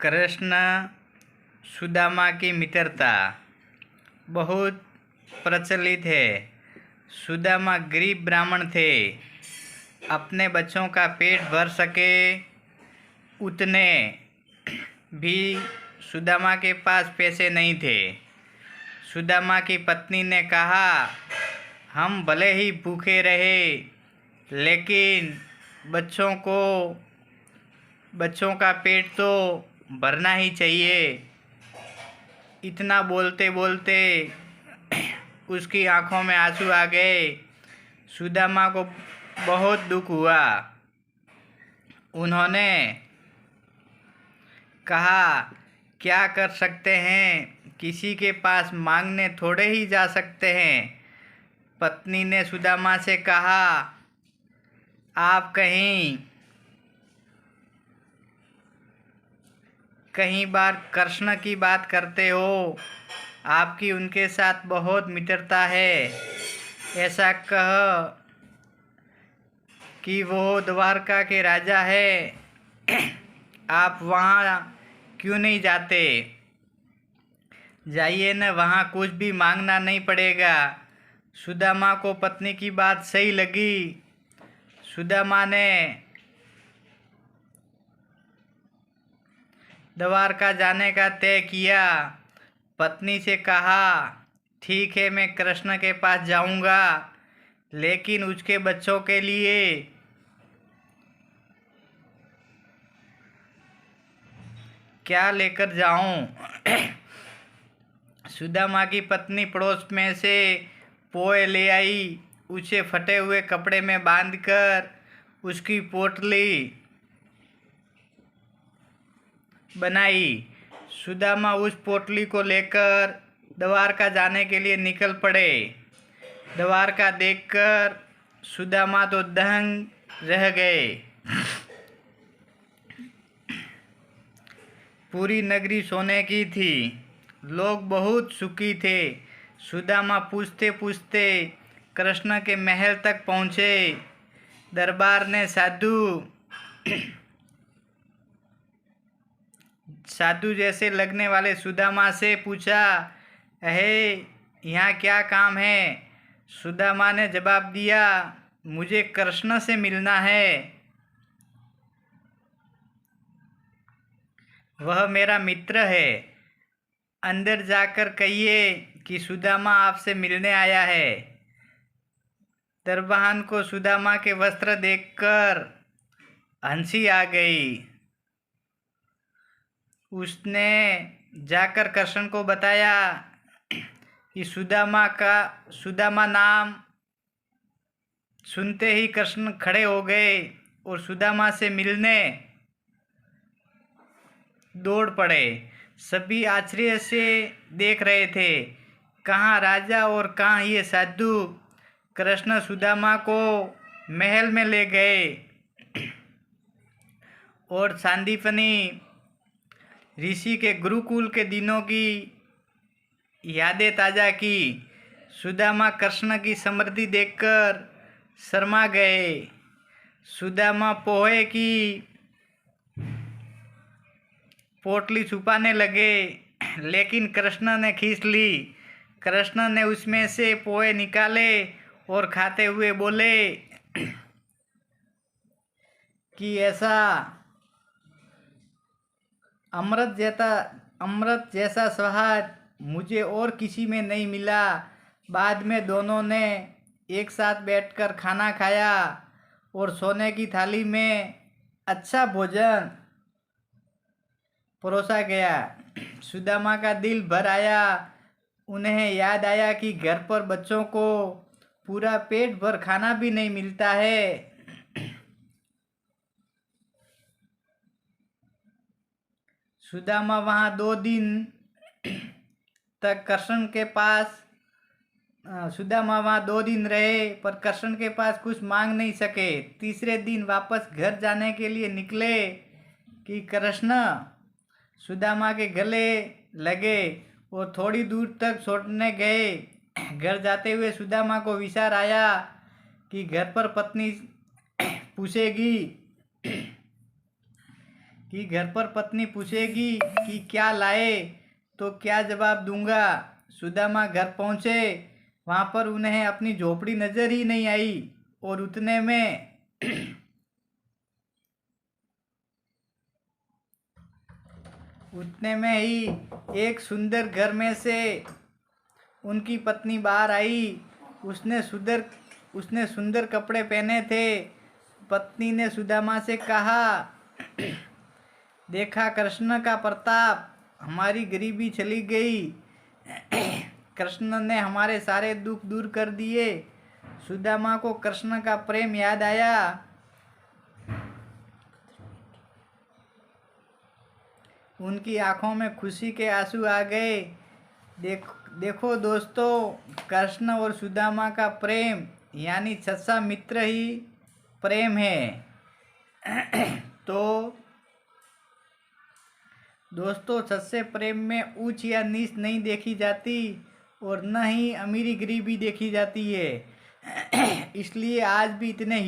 कृष्ण सुदामा की मित्रता बहुत प्रचलित है। सुदामा गरीब ब्राह्मण थे। अपने बच्चों का पेट भर सके उतने भी सुदामा के पास पैसे नहीं थे। सुदामा की पत्नी ने कहा, हम भले ही भूखे रहे लेकिन बच्चों का पेट तो भरना ही चाहिए। इतना बोलते बोलते उसकी आंखों में आंसू आ गए। सुदामा को बहुत दुख हुआ। उन्होंने कहा, क्या कर सकते हैं, किसी के पास मांगने थोड़े ही जा सकते हैं। पत्नी ने सुदामा से कहा, आप कहीं बार कृष्ण की बात करते हो, आपकी उनके साथ बहुत मित्रता है। ऐसा कह कि वो द्वारका के राजा है, आप वहाँ क्यों नहीं जाते? जाइए न, वहाँ कुछ भी मांगना नहीं पड़ेगा। सुदामा को पत्नी की बात सही लगी। सुदामा ने द्वारका जाने का तय किया। पत्नी से कहा, ठीक है, मैं कृष्ण के पास जाऊंगा, लेकिन उसके बच्चों के लिए क्या लेकर जाऊं? सुदामा की पत्नी पड़ोस में से पोए ले आई। उसे फटे हुए कपड़े में बांधकर उसकी पोटली बनाई। सुदामा उस पोटली को लेकर द्वारका जाने के लिए निकल पड़े। द्वारका देखकर सुदामा तो दंग रह गए। पूरी नगरी सोने की थी, लोग बहुत सुखी थे। सुदामा पूछते पूछते कृष्ण के महल तक पहुँचे। दरबार ने साधु जैसे लगने वाले सुदामा से पूछा, अहे, यहाँ क्या काम है? सुदामा ने जवाब दिया, मुझे कृष्ण से मिलना है। वह मेरा मित्र है। अंदर जाकर कहिए कि सुदामा आपसे मिलने आया है। दरबान को सुदामा के वस्त्र देखकर हंसी आ गई। उसने जाकर कृष्ण को बताया कि सुदामा नाम सुनते ही कृष्ण खड़े हो गए और सुदामा से मिलने दौड़ पड़े। सभी आश्चर्य से देख रहे थे, कहाँ राजा और कहाँ ये साधु। कृष्ण सुदामा को महल में ले गए और सांदीपनी ऋषि के गुरुकुल के दिनों की यादें ताज़ा की। सुदामा कृष्ण की समृद्धि देखकर शर्मा गए। सुदामा पोहे की पोटली छुपाने लगे, लेकिन कृष्ण ने खींच ली। कृष्ण ने उसमें से पोहे निकाले और खाते हुए बोले कि ऐसा अमृत जैसा स्वाद मुझे और किसी में नहीं मिला। बाद में दोनों ने एक साथ बैठकर खाना खाया और सोने की थाली में अच्छा भोजन परोसा गया। सुदामा का दिल भर आया। उन्हें याद आया कि घर पर बच्चों को पूरा पेट भर खाना भी नहीं मिलता है। सुदामा वहाँ 2 दिन तक कृष्ण के पास सुदामा वहाँ 2 दिन रहे, पर कृष्ण के पास कुछ मांग नहीं सके। तीसरे दिन वापस घर जाने के लिए निकले कि कृष्ण सुदामा के गले लगे और थोड़ी दूर तक छोड़ने गए। घर जाते हुए सुदामा को विचार आया कि घर पर पत्नी पूछेगी कि घर पर पत्नी पूछेगी कि क्या लाए, तो क्या जवाब दूंगा। सुदामा घर पहुँचे, वहाँ पर उन्हें अपनी झोपड़ी नजर ही नहीं आई और उतने में ही एक सुंदर घर में से उनकी पत्नी बाहर आई। उसने सुंदर कपड़े पहने थे। पत्नी ने सुदामा से कहा, देखा कृष्ण का प्रताप, हमारी गरीबी चली गई। कृष्ण ने हमारे सारे दुख दूर कर दिए। सुदामा को कृष्ण का प्रेम याद आया। उनकी आंखों में खुशी के आंसू आ गए। देखो दोस्तों, कृष्ण और सुदामा का प्रेम यानी सच्चा मित्र ही प्रेम है। तो दोस्तों, सच्चे प्रेम में ऊंच या नीच नहीं देखी जाती और न ही अमीरी गरीबी देखी जाती है। इसलिए आज भी इतने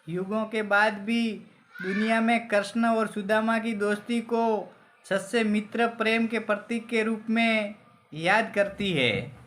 युगों के बाद भी दुनिया में कृष्ण और सुदामा की दोस्ती को सच्चे मित्र प्रेम के प्रतीक के रूप में याद करती है।